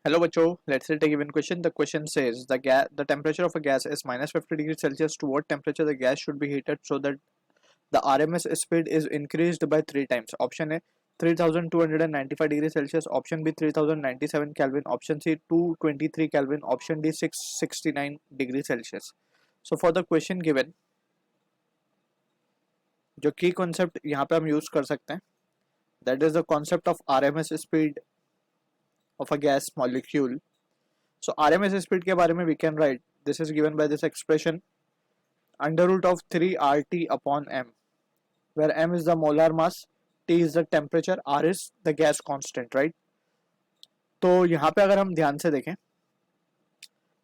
Hello बच्चों, let's take a given question. The question says the temperature of a gas is minus 50 degrees Celsius. To what temperature the gas should be heated so that the RMS speed is increased by 3 times? Option A 3295 degrees Celsius. Option B 3097 Kelvin. Option C 223 Kelvin. Option D 669 degrees Celsius. So for the question given, जो की concept यहाँ पे हम use कर सकते हैं, that is the concept of RMS speed of a gas molecule. So RMS speed के बारे में we can write this is given by this expression under root of 3 RT upon M, where M is the molar mass, T is the temperature, R is the gas constant, right? तो यहाँ पे अगर हम ध्यान से देखें,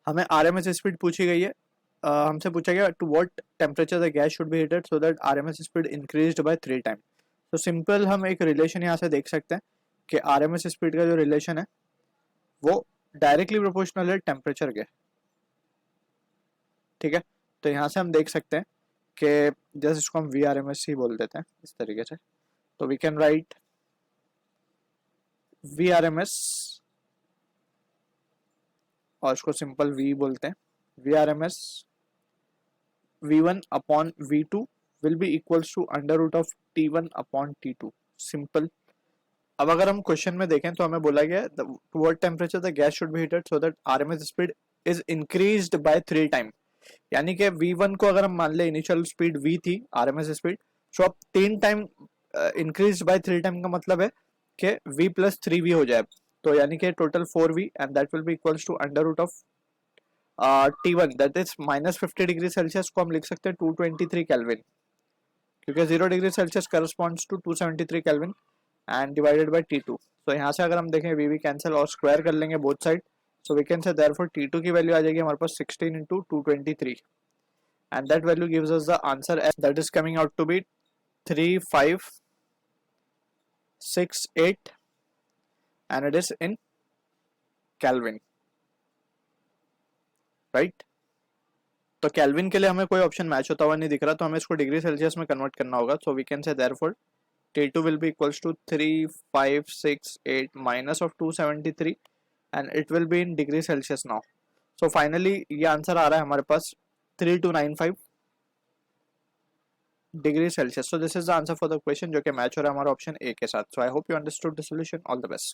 हमें RMS speed पूछी गई है, हमसे पूछा गया to what temperature the gas should be heated so that RMS speed increased by 3 time. तो सिंपल हम एक रिलेशन यहाँ से देख सकते हैं कि RMS स्पीड का जो रिलेशन है वो डायरेक्टली प्रोपोर्शनल है टेम्परेचर के. ठीक है, तो यहाँ से हम देख सकते हैं कि जैसे इसको हम वी आर एम एस ही बोल देते हैं इस तरीके से. तो we can write V R M S और इसको सिंपल वी बोलते हैं. V R M S V one upon V two will be equals to under root of T one upon T two. Simple. अब अगर हम question में देखें तो हमें बोला गया to what temperature the gas should be heated so that RMS speed is increased by 3 time. यानी कि V1 को अगर हम मान ले इनिशियल स्पीड V थी RMS स्पीड, सो अब 3 टाइम इंक्रीज बाय 3 टाइम का मतलब है कि V प्लस 3V हो जाए. तो यानी कि total 4V and that will be equals to under root of T1 that is minus 50 degree Celsius को हम लिख सकते हैं 223 केल्विन, क्योंकि 0 degree Celsius corresponds to 273 kelvin and divided by T2. तो यहाँ से अगर हम देखें V कैंसिल और स्क्वायर कर लेंगे both side. So we can say therefore T2 की वैल्यू आ जाएगी हमारे पास 16 into 223 and that value gives us the answer as that is coming out to be 3568 and it is in Kelvin, right? तो kelvin के लिए हमें कोई option match होता हुआ नहीं दिख रहा, तो हमें इसको डिग्री सेल्सियस में कन्वर्ट करना होगा. So we can say therefore T2 will be equals to 3568 minus of 273 and it will be in degree Celsius now. So finally ये आंसर आ रहा है हमारे पास 3295 degree Celsius. So this is the answer for the question जो कि match हो रहा है हमारा ऑप्शन ए के साथ. So I hope you understood the solution. All the best.